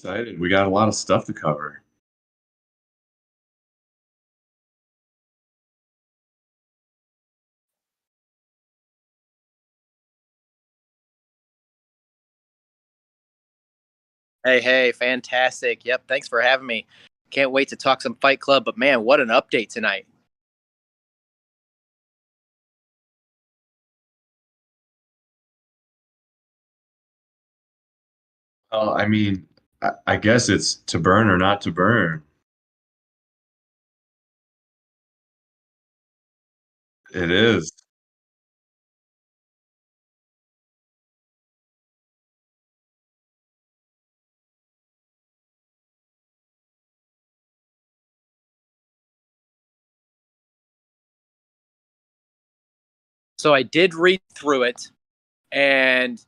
Excited. We got a lot of stuff to cover. Hey, fantastic. Yep, thanks for having me. Can't wait to talk some Fight Club, but man, what an update tonight. I mean, I guess it's to burn or not to burn. It is. So I did read through it, and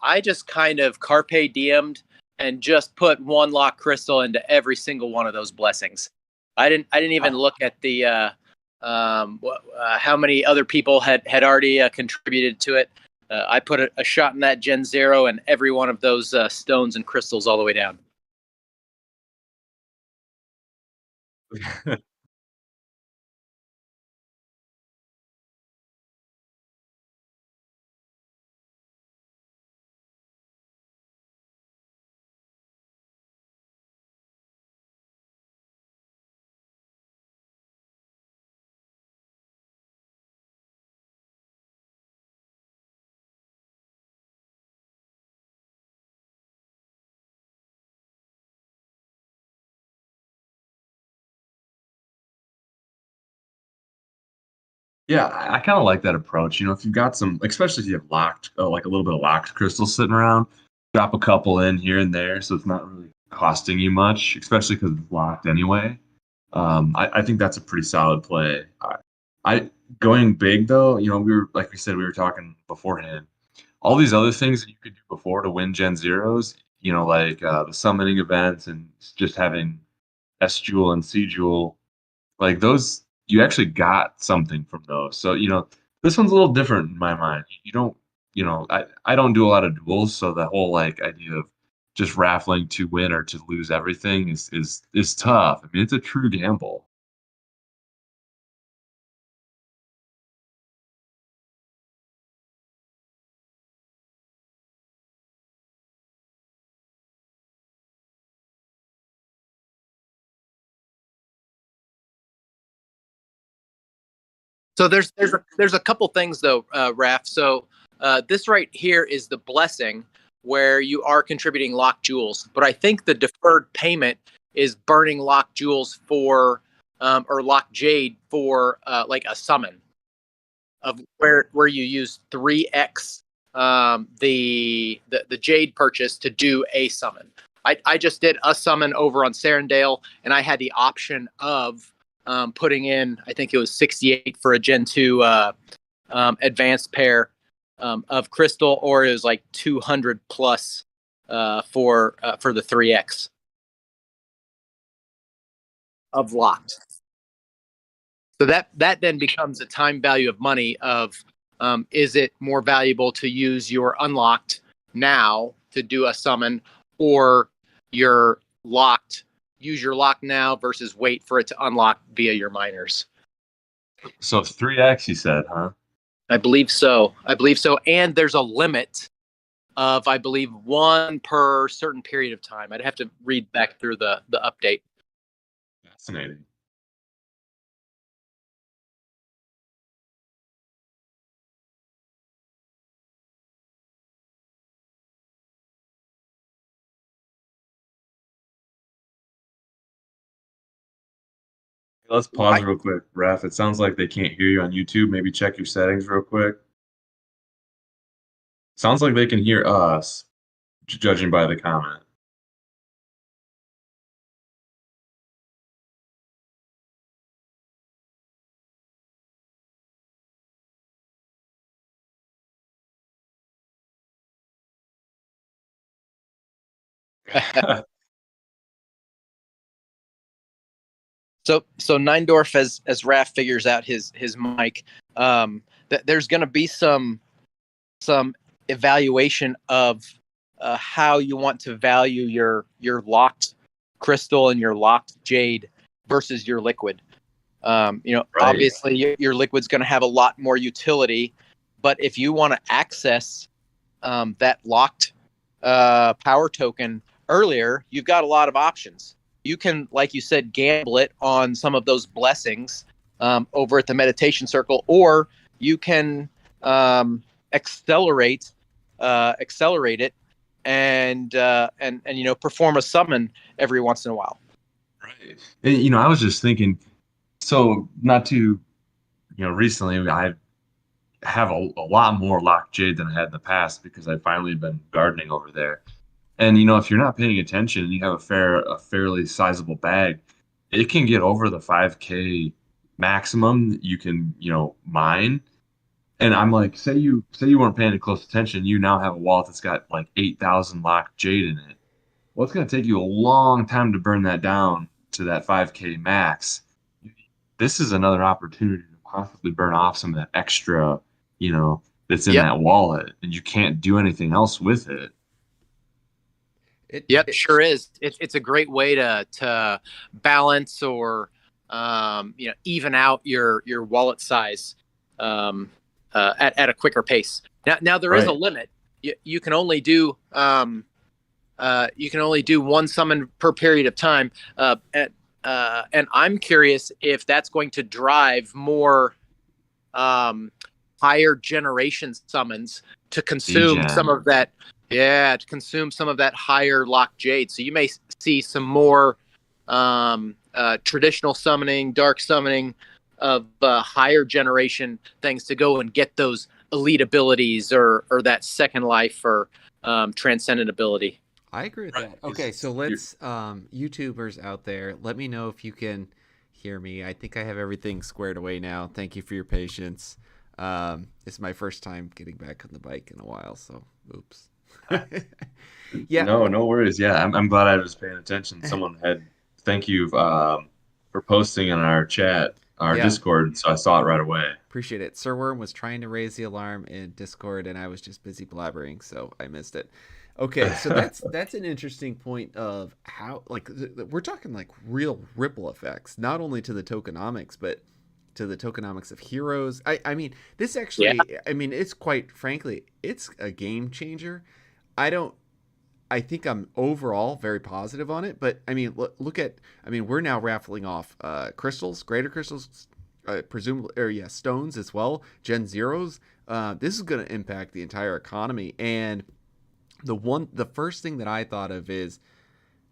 I just kind of carpe diem'd and just put one lock crystal into every single one of those blessings. I didn't even look at the how many other people had already contributed to it. I put a shot in that Gen Zero and every one of those stones and crystals all the way down. Yeah, I kind of like that approach. If you've got some, especially if you have locked, like a little bit of locked crystals sitting around, drop a couple in here and there, so it's not really costing you much, especially because it's locked anyway. I think that's a pretty solid play. I going big though. We were like we said, we were talking beforehand. All these other things that you could do before to win Gen Zeros, like the summoning events and just having S Jewel and C Jewel, like those, you actually got something from those. So, this one's a little different in my mind. You don't, I don't do a lot of duels, so the whole like idea of just raffling to win or to lose everything is tough. I mean, it's a true gamble. So there's a couple things though, Raph. So this right here is the blessing where you are contributing lock jewels, but I think the deferred payment is burning lock jewels for or lock jade for like a summon of where you use 3x the jade purchase to do a summon. I just did a summon over on Serendale, and I had the option of putting in, I think it was 68 for a Gen 2 advanced pair of crystal, or it was like 200 plus for the 3x of locked. So that then becomes a time value of money of is it more valuable to use your unlocked now to do a summon, or your locked, use your lock now versus wait for it to unlock via your miners. So 3x, you said, huh? I believe so. I believe so. And there's a limit of, I believe, one per certain period of time. I'd have to read back through the update. Fascinating. Let's pause I, real quick, Ref. It sounds like they can't hear you on YouTube. Maybe check your settings real quick. Sounds like they can hear us, judging by the comment. so Neindorf, as Raph figures out his mic, there's going to be some evaluation of how you want to value your locked crystal and your locked jade versus your liquid. Right. Obviously your liquid's going to have a lot more utility, but if you want to access that locked power token earlier, you've got a lot of options. You can, like you said, gamble it on some of those blessings over at the meditation circle, or you can accelerate it and perform a summon every once in a while. Right. And, I was just thinking, so not too, recently I have a lot more locked jade than I had in the past because I've finally been gardening over there. And if you're not paying attention and you have a fairly sizable bag, it can get over the 5K maximum that you can, mine. And I'm like, say you weren't paying close attention, you now have a wallet that's got like 8,000 locked jade in it. Well, it's going to take you a long time to burn that down to that 5K max. This is another opportunity to possibly burn off some of that extra, that's in Yep. that wallet, and you can't do anything else with it. Yep, sure is. It's a great way to balance or even out your wallet size at a quicker pace. Now there is a Right. limit. You can only do one summon per period of time. And I'm curious if that's going to drive more higher generation summons to consume Degen. some of that. Yeah, to consume some of that higher lock jade. So you may see some more traditional summoning, dark summoning of higher generation things to go and get those elite abilities or that second life or transcendent ability. I agree with that. Okay, so let's YouTubers out there, let me know if you can hear me. I think I have everything squared away now. Thank you for your patience. It's my first time getting back on the bike in a while, so oops. Yeah. No worries. Yeah, I'm glad I was paying attention. Someone had thank you for posting in our chat, our Yeah. Discord, so I saw it right away. Appreciate it. Sir Worm was trying to raise the alarm in Discord, and I was just busy blabbering, so I missed it. Okay, so that's an interesting point of how we're talking like real ripple effects, not only to the tokenomics, but to the tokenomics of heroes. I mean, this actually, I mean, it's quite frankly, it's a game changer. I think I'm overall very positive on it, but I mean, look at, I mean, we're now raffling off crystals, greater crystals, presumably, or yeah, stones as well, Gen Zeros. This is going to impact the entire economy. And the first thing that I thought of is,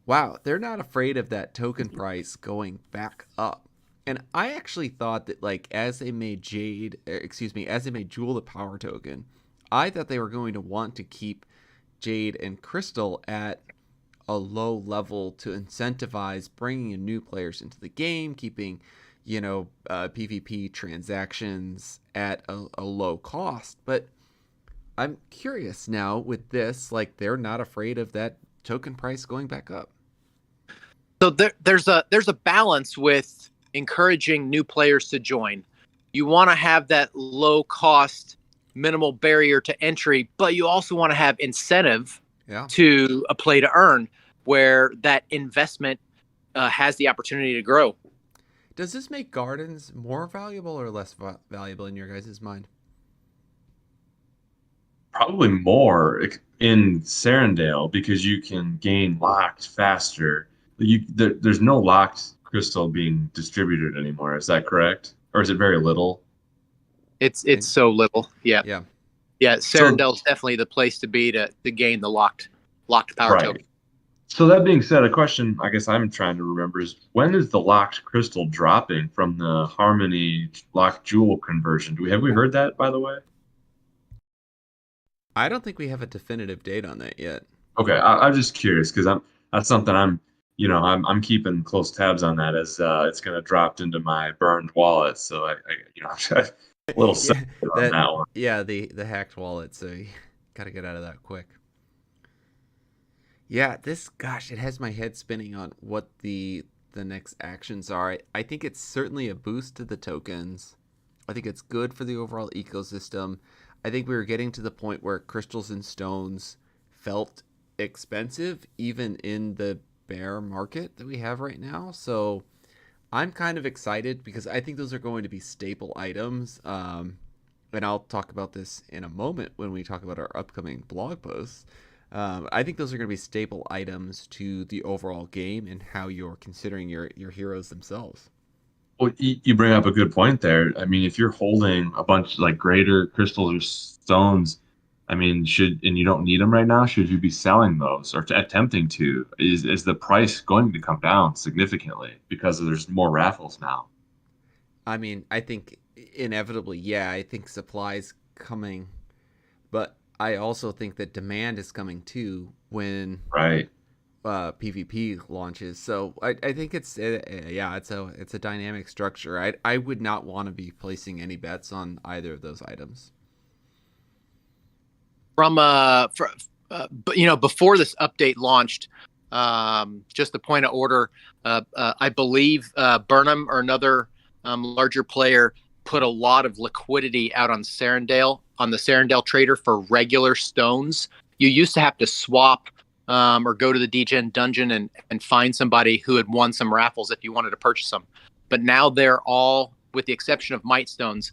wow, they're not afraid of that token price going back up. And I actually thought that as they made as they made Jewel the power token, I thought they were going to want to keep Jade and Crystal at a low level to incentivize bringing in new players into the game, keeping, PvP transactions at a low cost. But I'm curious now with this, they're not afraid of that token price going back up. So there's a balance with encouraging new players to join. You want to have that low cost, minimal barrier to entry, but you also want to have incentive to a play to earn, where that investment has the opportunity to grow. Does this make gardens more valuable or less valuable in your guys' mind? Probably more in Serendale because you can gain locked faster. There's no locked crystal being distributed anymore. Is that correct? Or is it very little? It's so little. Yeah. Serendale's definitely the place to be to gain the locked power token. So that being said, a question I guess I'm trying to remember is, when is the locked crystal dropping from the Harmony locked jewel conversion? Have we heard that, by the way? I don't think we have a definitive date on that yet. Okay, I'm just curious because that's something I'm keeping close tabs on that as it's going to drop into my burned wallet. So I'm a little sensitive on that one. Yeah, the hacked wallet. So you got to get out of that quick. Yeah, it has my head spinning on what the next actions are. I think it's certainly a boost to the tokens. I think it's good for the overall ecosystem. I think we were getting to the point where crystals and stones felt expensive, even in the bear market that we have right now. So I'm kind of excited because I think those are going to be staple items. And I'll talk about this in a moment when we talk about our upcoming blog posts. I think those are going to be staple items to the overall game and how you're considering your heroes themselves. Well, you bring up a good point there. I mean, if you're holding a bunch like greater crystals or stones, I mean, and you don't need them right now, should you be selling those or attempting to? Is the price going to come down significantly because there's more raffles now? I mean, I think inevitably, yeah, I think supply's coming, but I also think that demand is coming too when Right. PvP launches. So I think yeah, it's a dynamic structure. I would not want to be placing any bets on either of those items. Before this update launched, just a point of order, I believe Burnham or another larger player put a lot of liquidity out on the Serendale trader for regular stones. You used to have to swap or go to the DGen dungeon and find somebody who had won some raffles if you wanted to purchase them. But now they're all, with the exception of Might Stones,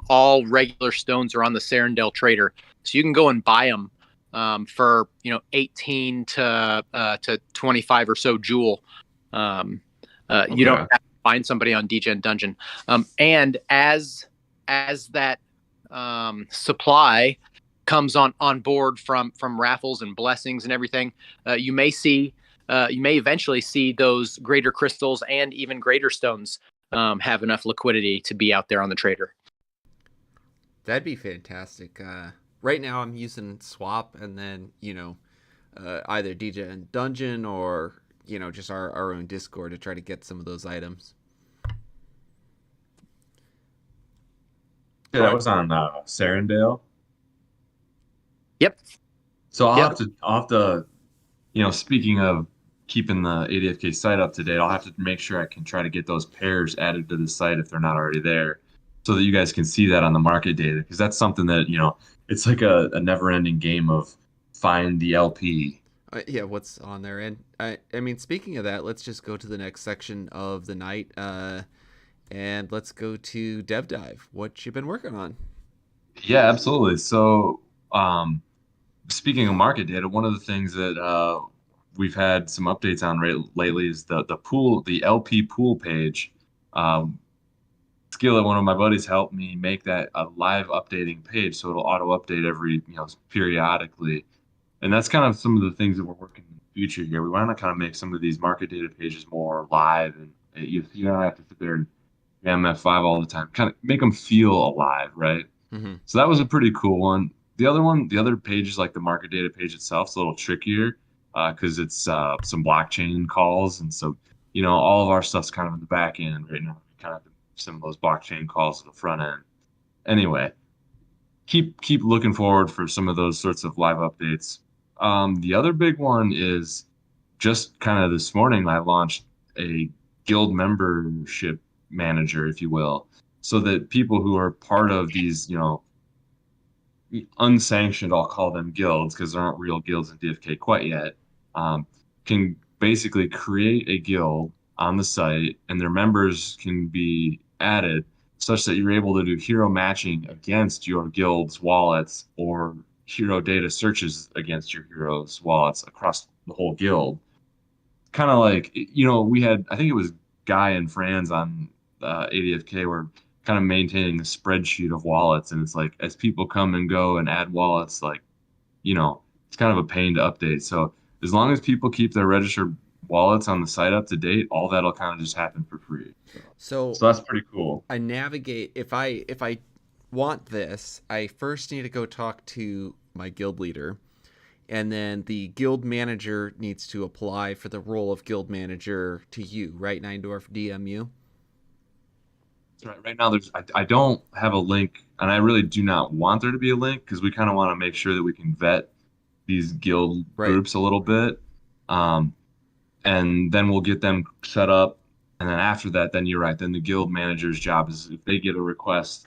all regular stones are on the Serendale trader. So you can go and buy them for 18 to 25 or so jewel. You don't have to find somebody on DGen Dungeon. And as that supply comes on board from raffles and blessings and everything, you may eventually see those greater crystals and even greater stones have enough liquidity to be out there on the trader. That'd be fantastic. Right now I'm using swap and then either DJ and dungeon or just our own Discord to try to get some of those items. Yeah, that was on Serendale. Yep. So I'll have to, speaking of keeping the ADFK site up to date, I'll have to make sure I can try to get those pairs added to the site if they're not already there, so that you guys can see that on the market data, because that's something that it's like a never-ending game of find the LP. Yeah, what's on there? And I mean, speaking of that, let's just go to the next section of the night, and let's go to Dev Dive. What you been working on? Yeah, absolutely. So, speaking of market data, one of the things that we've had some updates on lately is the LP pool page. Skillet, one of my buddies, helped me make that a live updating page, so it'll auto update every periodically. And that's kind of some of the things that we're working in the future here. We want to kind of make some of these market data pages more live, and you don't have to sit there and MF5 all the time. Kind of make them feel alive, right? Mm-hmm. So that was a pretty cool one. The other page is like the market data page itself. It's a little trickier because it's some blockchain calls, and so all of our stuff's kind of in the back end right now. We kind of have to some of those blockchain calls to the front end. Anyway, keep looking forward for some of those sorts of live updates. The other big one is just kind of this morning I launched a guild membership manager, if you will, so that people who are part of these, unsanctioned, I'll call them guilds because there aren't real guilds in DFK quite yet, can basically create a guild on the site, and their members can be added such that you're able to do hero matching against your guild's wallets or hero data searches against your heroes' wallets across the whole guild. Kind of like, we had, I think it was Guy and Franz on ADFK were kind of maintaining a spreadsheet of wallets, and it's like as people come and go and add wallets, like it's kind of a pain to update. So as long as people keep their registered wallets on the site up to date, all that'll kind of just happen for free. So that's pretty cool. I navigate if I want this, I first need to go talk to my guild leader, and then the guild manager needs to apply for the role of guild manager to you, right? Neindorf DMU. Right now, I don't have a link, and I really do not want there to be a link because we kind of want to make sure that we can vet these guild groups a little bit, and then we'll get them set up, and then after that, then you're right. Then the guild manager's job is if they get a request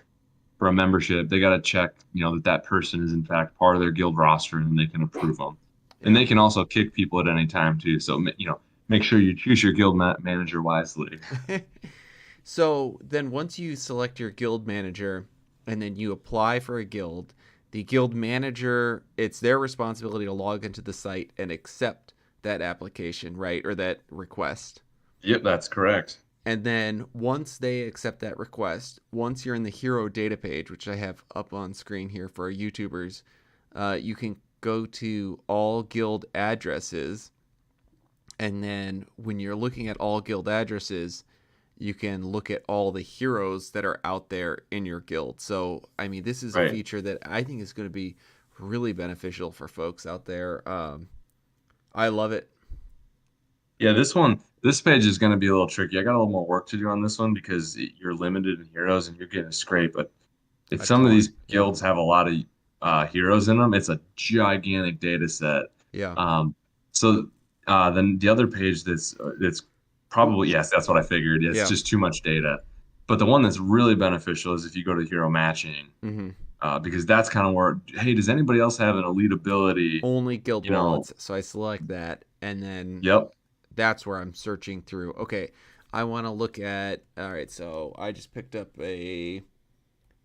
for a membership, they got to check, that person is in fact part of their guild roster, and they can approve them. and they can also kick people at any time too. So make sure you choose your guild manager wisely. So then once you select your guild manager and then you apply for a guild, the guild manager, it's their responsibility to log into the site and accept that application, right? Or that request. Yep, that's correct. And then once they accept that request, once you're in the hero data page, which I have up on screen here for our YouTubers, you can go to all guild addresses. And then when you're looking at all guild addresses, you can look at all the heroes that are out there in your guild. So, I mean, this is a feature that I think is going to be really beneficial for folks out there. I love it. Yeah, this page is going to be a little tricky. I got a little more work to do on this one because you're limited in heroes and you're getting a scrape. But if some of these guilds have a lot of heroes in them, it's a gigantic data set. Yeah. So then the other page that's probably, yes, that's what I figured. It's just too much data. But the one that's really beneficial is if you go to hero matching. Because that's kind of where, hey, does anybody else have an elite ability? Only guild wallets. So I select that, and then that's where I'm searching through. Okay, I want to look at, all right, so I just picked up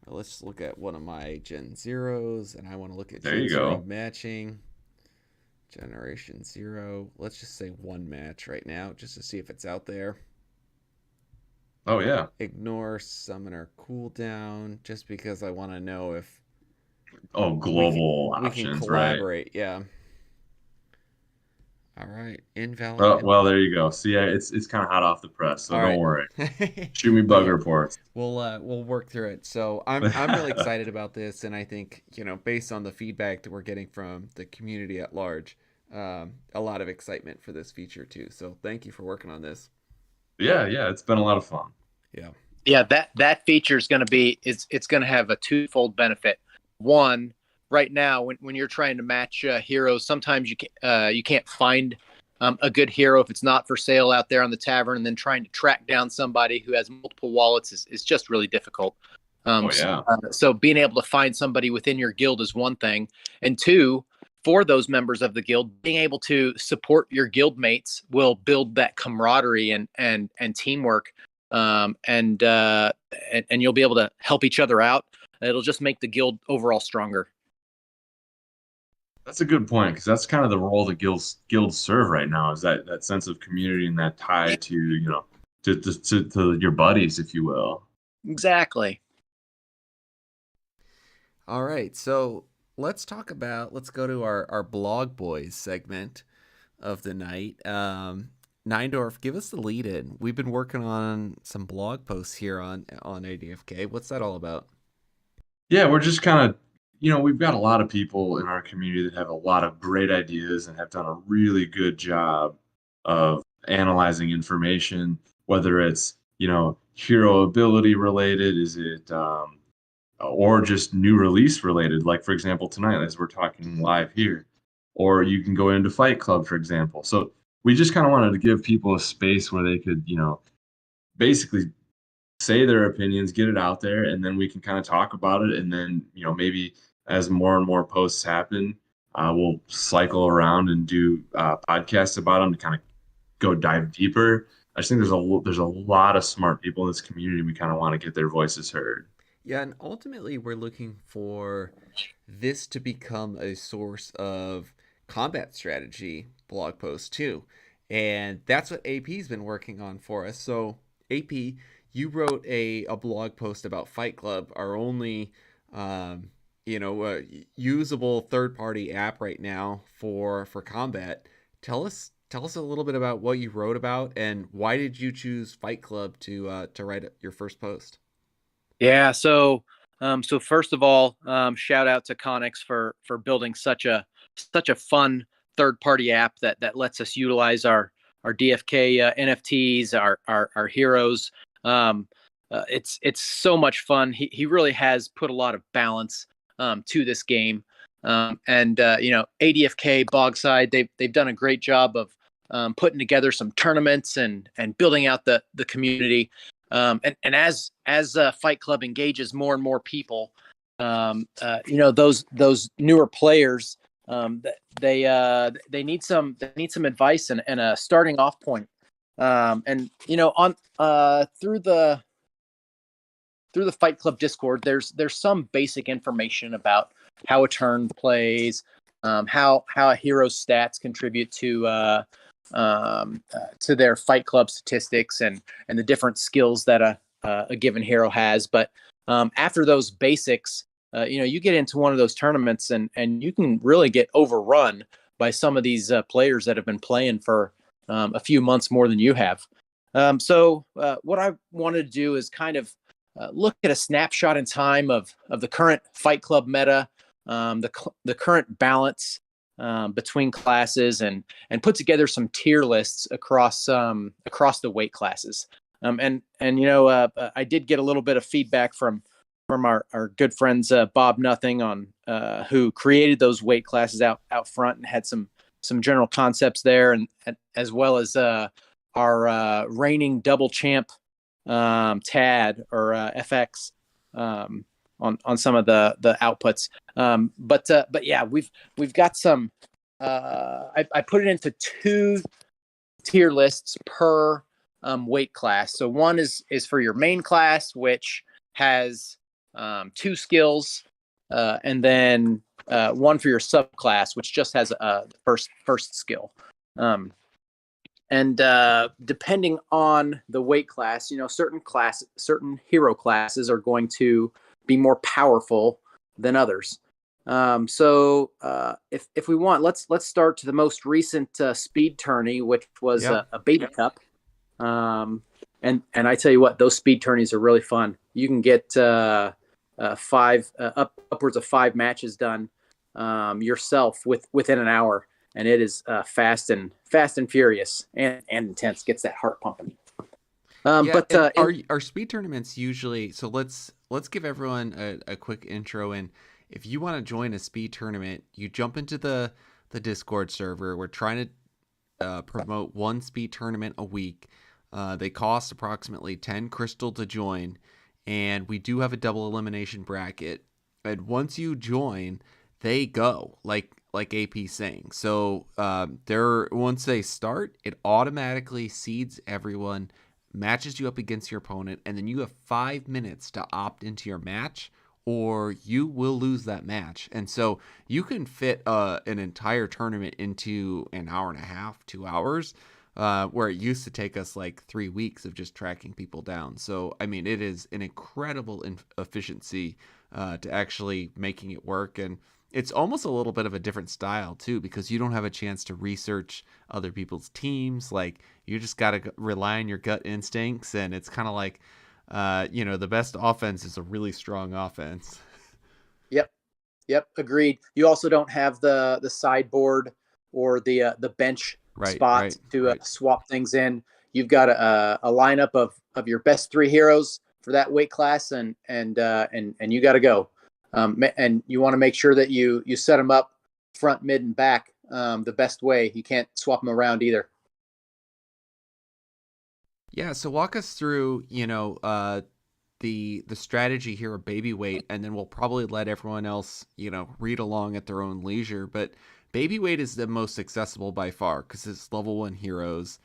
let's look at one of my Gen Zeros, and I want to look at Gen Zero matching. Generation 0. Let's just say one match right now, just to see if it's out there. Oh, yeah. Ignore summoner cooldown, just because I want to know if... global options, we can collaborate, yeah. All right, invalid. Oh, well, there you go. See, it's kind of hot off the press, so don't worry. Shoot me bug reports. We'll work through it. So I'm really excited about this, and I think based on the feedback that we're getting from the community at large, a lot of excitement for this feature too. So thank you for working on this. Yeah, it's been a lot of fun. Yeah, that feature is going to be it's going to have a twofold benefit. One, right now when you're trying to match heroes, sometimes you can't find a good hero if it's not for sale out there on the tavern, and then trying to track down somebody who has multiple wallets is just really difficult. So being able to find somebody within your guild is one thing, and two, for those members of the guild, being able to support your guild mates will build that camaraderie and teamwork, and you'll be able to help each other out. It'll just make the guild overall stronger. That's a good point, because that's kind of the role that guilds serve right now, is that sense of community and that tie to to your buddies, if you will. Exactly. All right, so let's go to our blog boys segment of the night. Neindorf, give us the lead in. We've been working on some blog posts here on ADFK. What's that all about? Yeah, we're just kind of, we've got a lot of people in our community that have a lot of great ideas and have done a really good job of analyzing information, whether it's, hero ability related, is it, or just new release related, like, for example, tonight, as we're talking live here, or you can go into Fight Club, for example. So we just kind of wanted to give people a space where they could, basically say their opinions, get it out there, and then we can kind of talk about it. And then, maybe as more and more posts happen, we'll cycle around and do podcasts about them to kind of go dive deeper. I just think there's a lot of smart people in this community. We kind of want to get their voices heard. Yeah, and ultimately we're looking for this to become a source of combat strategy blog posts too. And that's what AP's been working on for us. So AP, you wrote a blog post about Fight Club, our only usable third-party app right now for combat. Tell us a little bit about what you wrote about, and why did you choose Fight Club to write your first post? Yeah, so first of all, shout out to Connex for building such a fun third-party app that lets us utilize our DFK NFTs, our heroes. It's so much fun. He really has put a lot of balance to this game. ADFK, Bogside, they've done a great job of putting together some tournaments and building out the community. And as Fight Club engages more and more people, those newer players They need some advice and a starting off point. And on through the Fight Club Discord, there's some basic information about how a turn plays, how a hero's stats contribute to their Fight Club statistics, and the different skills that a given hero has. But after those basics, you get into one of those tournaments and you can really get overrun by some of these players that have been playing for a few months more than you have. So what I wanted to do is kind of look at a snapshot in time of the current Fight Club meta, the current balance between classes, and put together some tier lists across the weight classes. And I did get a little bit of feedback from our good friends Bob Nothing on who created those weight classes out front, and had some general concepts there, and as well as our reigning double champ Tad or FX on some of the outputs. But yeah, we've got some. I put it into 2 tier lists per weight class. So one is for your main class, which has 2 skills, and then one for your subclass, which just has a first skill. And depending on the weight class, certain hero classes are going to be more powerful than others. So if we want, let's start to the most recent speed tourney, which was a beta cup. And I tell you what, those speed tourneys are really fun. You can get 5 upwards of 5 matches done yourself within an hour. And it is fast and furious and intense. Gets that heart pumping. But our speed tournaments usually. So let's give everyone a quick intro. And if you want to join a speed tournament, you jump into the Discord server. We're trying to promote 1 speed tournament a week. They cost approximately 10 crystal to join, and we do have a double elimination bracket. And once you join, they go like AP saying. So once they start, it automatically seeds everyone, matches you up against your opponent, and then you have 5 minutes to opt into your match, or you will lose that match. And so you can fit an entire tournament into an hour and a half, 2 hours, where it used to take us like 3 weeks of just tracking people down. So, I mean, it is an incredible efficiency to actually making it work. And it's almost a little bit of a different style too, because you don't have a chance to research other people's teams. Like, you just got to rely on your gut instincts. And it's kind of like, the best offense is a really strong offense. Yep. Agreed. You also don't have the sideboard or the bench spot to swap things in. You've got a lineup of your best 3 heroes for that weight class, and you got to go. And you want to make sure that you set them up front, mid, and back the best way. You can't swap them around either. Yeah, so walk us through, the strategy here of baby weight, and then we'll probably let everyone else, read along at their own leisure. But baby weight is the most accessible by far because it's level 1 heroes.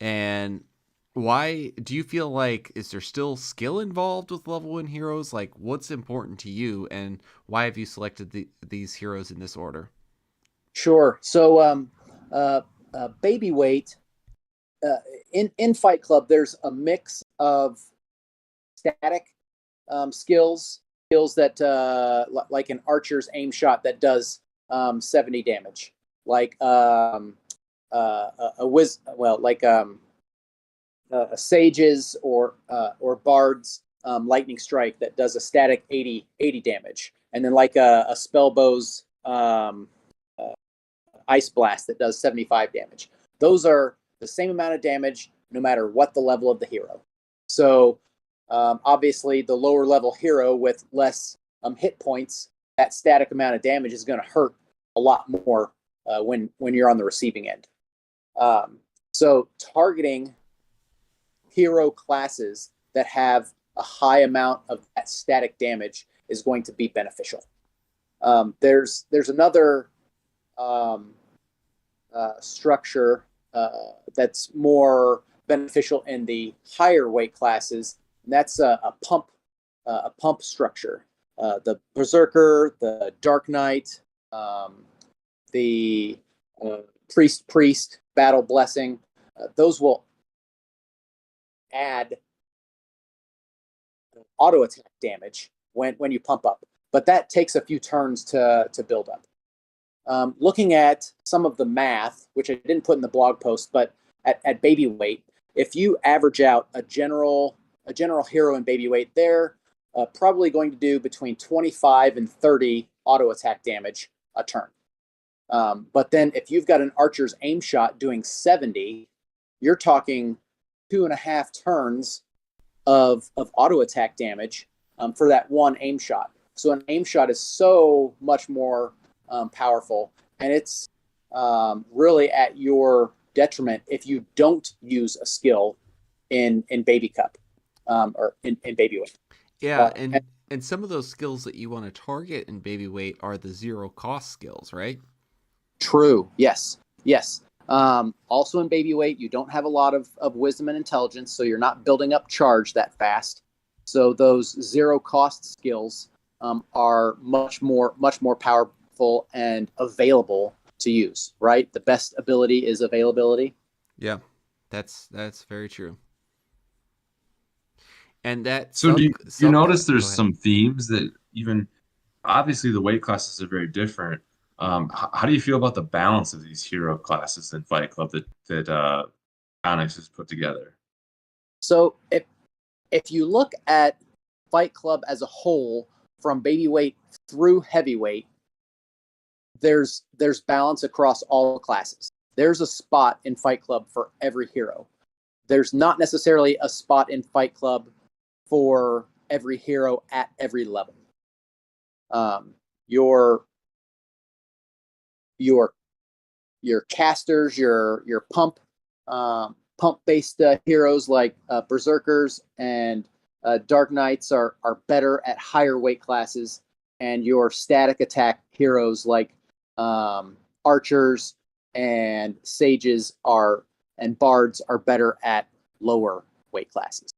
And why do you feel like, is there still skill involved with level 1 heroes? Like, what's important to you, and why have you selected these heroes in this order? Sure. So baby weight in Fight Club, there's a mix of static skills that like an archer's aim shot that does 70 damage, like a sage's or bard's lightning strike that does a static 80 damage, and then like a spellbow's ice blast that does 75 damage. Those are the same amount of damage no matter what the level of the hero. So obviously the lower level hero with less hit points, that static amount of damage is going to hurt a lot more when you're on the receiving end. So targeting hero classes that have a high amount of that static damage is going to be beneficial. There's another um, structure that's more beneficial in the higher weight classes, and that's a pump structure. The Berserker, the Dark Knight, the Priest Battle Blessing, those will add auto attack damage when you pump up, but that takes a few turns to build up. Looking at some of the math, which I didn't put in the blog post, but at baby weight, if you average out a general hero in baby weight, they're probably going to do between 25 and 30 auto attack damage a turn. But then if you've got an archer's aim shot doing 70, you're talking 2.5 turns of auto attack damage for that one aim shot. So an aim shot is so much more powerful, and it's really at your detriment if you don't use a skill in baby cup or in baby weight. Yeah, and some of those skills that you want to target in baby weight are the zero cost skills, right? True. Yes. Also in baby weight, you don't have a lot of wisdom and intelligence, so you're not building up charge that fast. So those zero cost skills are much more powerful and available to use, right? The best ability is availability. Yeah, that's very true. And that So do you notice there's some themes that even obviously the weight classes are very different. How do you feel about the balance of these hero classes in Fight Club that Onyx has put together? So if you look at Fight Club as a whole, from baby weight through heavyweight, there's balance across all classes. There's a spot in Fight Club for every hero. There's not necessarily a spot in Fight Club for every hero at every level. Your casters, your pump based heroes like Berserkers and Dark Knights are better at higher weight classes, and your static attack heroes like Archers and Sages and Bards are better at lower weight classes.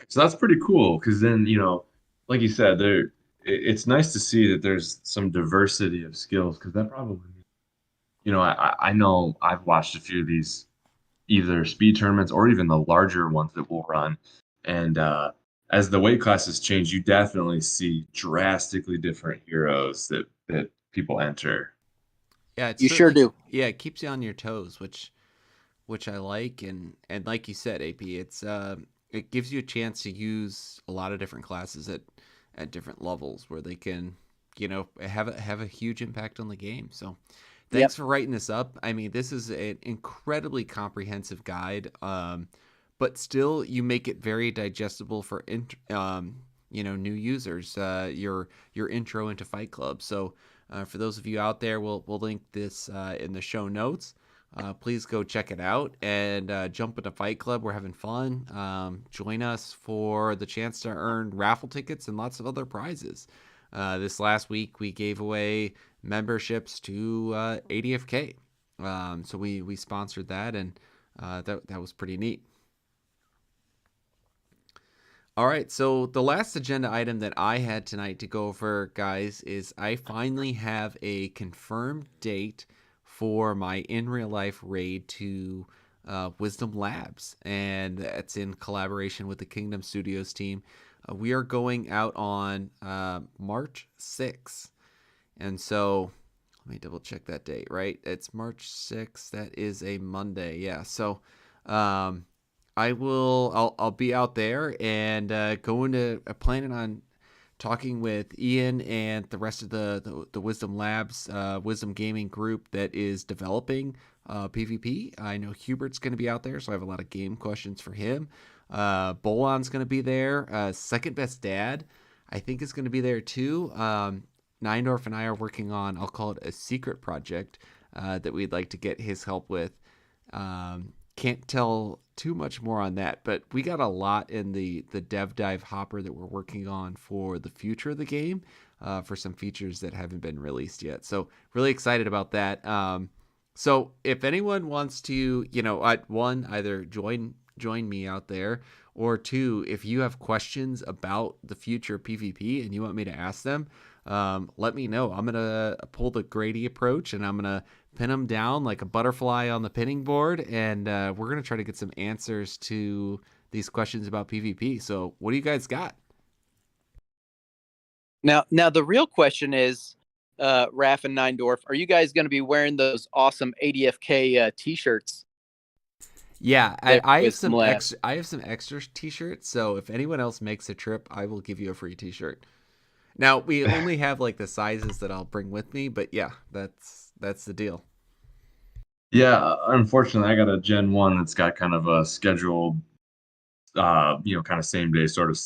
So that's pretty cool because then, like you said, it's nice to see that there's some diversity of skills because that probably, I know I've watched a few of these either speed tournaments or even the larger ones that we'll run. And as the weight classes change, you definitely see drastically different heroes that people enter. Yeah, you sure do. Yeah, it keeps you on your toes, which I like, and like you said, AP, it gives you a chance to use a lot of different classes at different levels where they can, have a huge impact on the game. So thanks for writing this up. I mean, this is an incredibly comprehensive guide, but still you make it very digestible for new users. Your intro into Fight Club. So for those of you out there, we'll link this in the show notes. Please go check it out and jump into Fight Club. We're having fun. Join us for the chance to earn raffle tickets and lots of other prizes. This last week, we gave away memberships to ADFK. So we sponsored that, and that was pretty neat. All right, so the last agenda item that I had tonight to go over, guys, is I finally have a confirmed date for my in real life raid to Wisdom Labs, and that's in collaboration with the Kingdom Studios team. We are going out on March 6th, and so let me double check that date. Right, it's March 6th. That is a Monday. Yeah, so I'll be out there and planning on talking with Ian and the rest of the Wisdom Labs, Wisdom Gaming group that is developing PvP. I know Hubert's going to be out there, so I have a lot of game questions for him. Bolon's going to be there. Second Best Dad, I think, is going to be there too. Neindorf and I are working on, I'll call it a secret project that we'd like to get his help with. Can't tell too much more on that, but we got a lot in the dev dive hopper that we're working on for the future of the game. for some features that haven't been released yet. So really excited about that. So if anyone wants to, one, either join me out there, or two, if you have questions about the future of PvP and you want me to ask them, let me know. I'm going to pull the Grady approach and I'm going to pin them down like a butterfly on the pinning board. And we're going to try to get some answers to these questions about PvP. So what do you guys got? Now the real question is, Raph and Neindorf, are you guys going to be wearing those awesome ADFK t-shirts? Yeah, I have some extra t-shirts. So if anyone else makes a trip, I will give you a free t-shirt. Now we only have like the sizes that I'll bring with me, but yeah, that's the deal. Yeah, unfortunately, I got a Gen 1 that's got kind of a scheduled, kind of same day sort of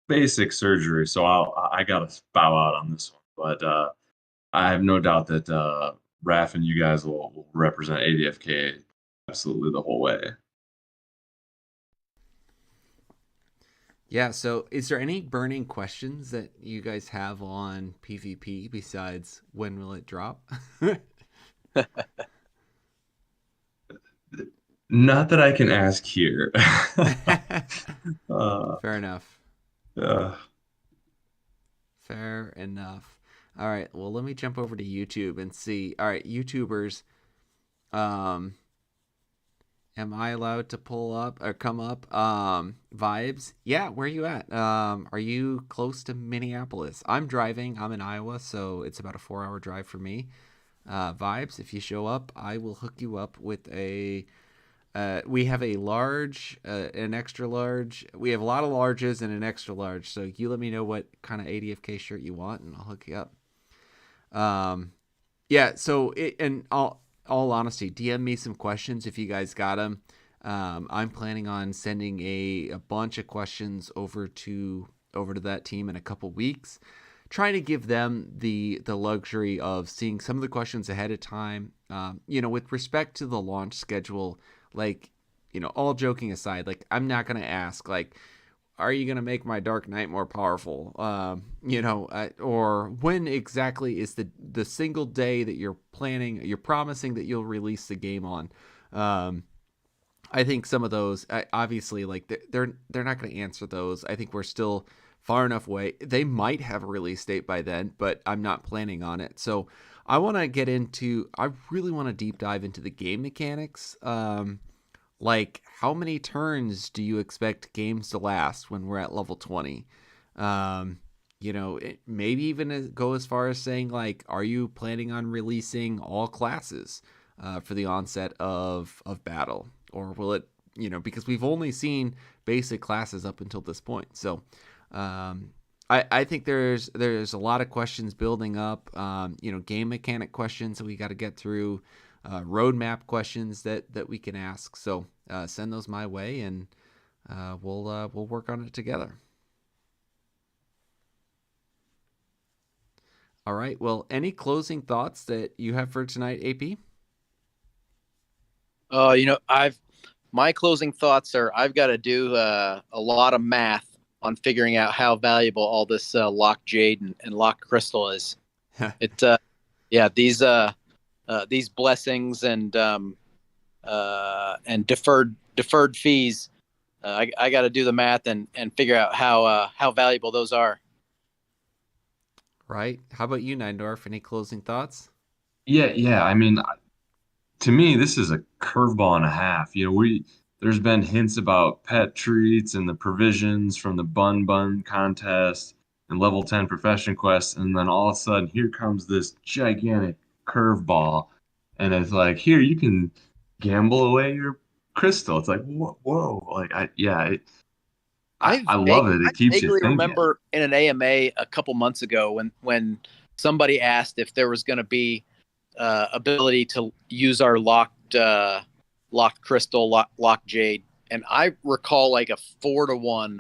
basic surgery. So I got to bow out on this one. But I have no doubt that Raph and you guys will represent ADFK absolutely the whole way. Yeah, so is there any burning questions that you guys have on PvP besides when will it drop? Not that I can ask here. Fair enough. Uh, Fair enough. All right, well, let me jump over to YouTube and see. All right, YouTubers, am I allowed to pull up or come up? Vibes. Yeah, where are you at? Are you close to Minneapolis? I'm driving. I'm in Iowa, so it's about a 4-hour drive for me. Vibes, if you show up, I will hook you up with a. We have a large, an extra large. We have a lot of larges and an extra large. So you let me know what kind of ADFK shirt you want, and I'll hook you up. Yeah. So in all honesty, DM me some questions if you guys got them. I'm planning on sending a bunch of questions over to that team in a couple weeks, trying to give them the luxury of seeing some of the questions ahead of time. With respect to the launch schedule, like, all joking aside, like, I'm not going to ask, like, are you going to make my Dark Knight more powerful? Or when exactly is the single day that you're promising that you'll release the game on? I think some of those, obviously, like, they're not going to answer those. I think we're still far enough away. They might have a release date by then, but I'm not planning on it. So I really want to deep dive into the game mechanics. Like, how many turns do you expect games to last when we're at level 20? Maybe even go as far as saying, like, are you planning on releasing all classes for the onset of battle? Or will it, because we've only seen basic classes up until this point. So I think there's a lot of questions building up, game mechanic questions that we got to get through, roadmap questions that we can ask. So send those my way, and we'll work on it together. All right. Well, any closing thoughts that you have for tonight, AP? My closing thoughts are I've got to do a lot of math on figuring out how valuable all this locked jade and locked crystal is. These blessings and deferred fees. I got to do the math and figure out how valuable those are. Right. How about you, Neindorf? Any closing thoughts? Yeah. I mean, to me, this is a curveball and a half. There's been hints about pet treats and the provisions from the Bun contest and level 10 profession quests, and then all of a sudden, here comes this gigantic curveball, and it's like, here, you can gamble away your crystal. It's like, whoa. Like, I love it. It keeps you thinking. I remember in an AMA a couple months ago when somebody asked if there was going to be ability to use our locked crystal, locked jade, and I recall like a 4-to-1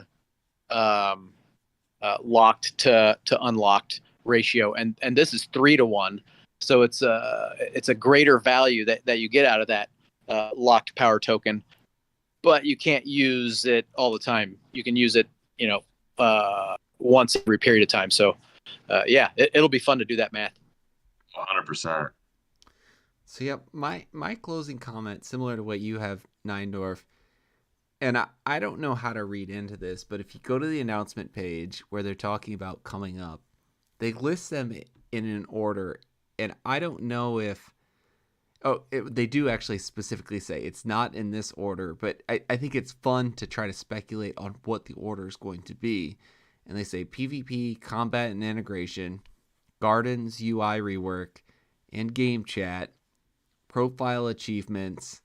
locked to unlocked ratio, and this is 3-to-1, so it's a greater value that you get out of that locked power token, but you can't use it all the time. You can use it once every period of time. So yeah, it'll be fun to do that math. 100%. So yeah, my closing comment, similar to what you have, Neindorf, and I don't know how to read into this, but if you go to the announcement page where they're talking about coming up, they list them in an order, and I don't know if they do actually specifically say it's not in this order, but I think it's fun to try to speculate on what the order is going to be. And they say PvP, combat and integration, gardens, UI rework, and game chat, profile achievements,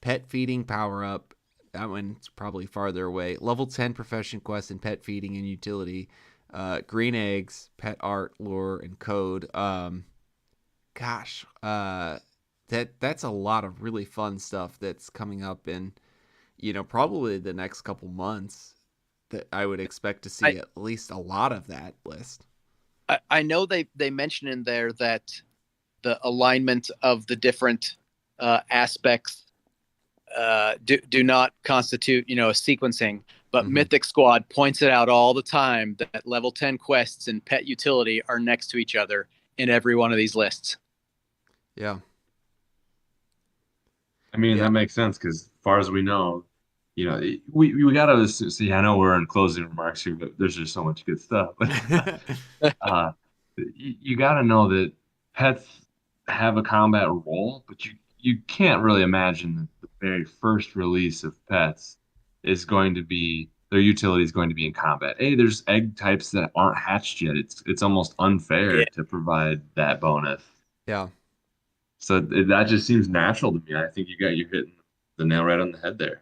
pet feeding power up. That one's probably farther away. Level 10 profession quest and pet feeding and utility. Green eggs, pet art, lore, and code. That's a lot of really fun stuff that's coming up in, probably the next couple months that I would expect to see at least a lot of that list. I know they mentioned in there that the alignment of the different aspects do not constitute, a sequencing, but Mythic Squad points it out all the time that level 10 quests and pet utility are next to each other in every one of these lists. Yeah. I mean, that makes sense because as far as we know, we got to see. I know we're in closing remarks here, but there's just so much good stuff. You got to know that pets have a combat role, but you can't really imagine that the very first release of pets is going to be their utility is going to be in combat. There's egg types that aren't hatched yet. It's almost unfair to provide that bonus. Yeah. So that just seems natural to me. I think you're hitting the nail right on the head there.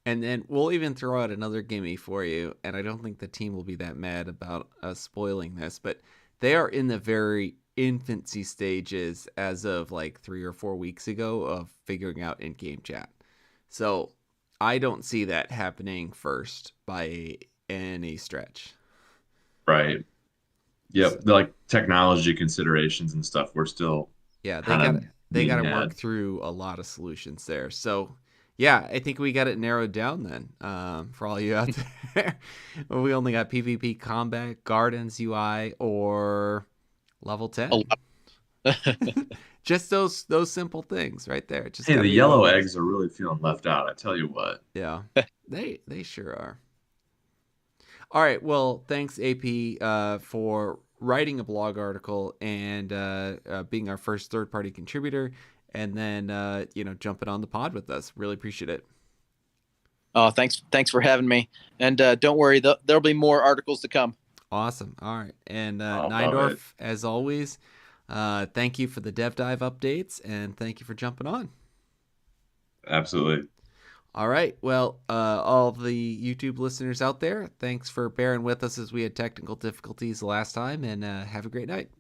And then we'll even throw out another gimme for you, and I don't think the team will be that mad about us spoiling this, but they are in the very infancy stages as of like 3 or 4 weeks ago of figuring out in-game chat. So I don't see that happening first by any stretch. Right. Yep. Like technology considerations and stuff, we're still they got to work through a lot of solutions there. So yeah, I think we got it narrowed down then. For all you out there, we only got PvP, combat, gardens, UI, or level 10. Just those simple things right there. Just the yellow eggs are really feeling left out. I tell you what. Yeah, they sure are. All right. Well, thanks, AP, for writing a blog article and being our first third-party contributor, and then jumping on the pod with us. Really appreciate it. Oh, thanks for having me. And don't worry, there'll be more articles to come. Awesome. All right. And Neindorf, as always, thank you for the dev dive updates, and thank you for jumping on. Absolutely. All right. Well, all the YouTube listeners out there, thanks for bearing with us as we had technical difficulties last time, and have a great night.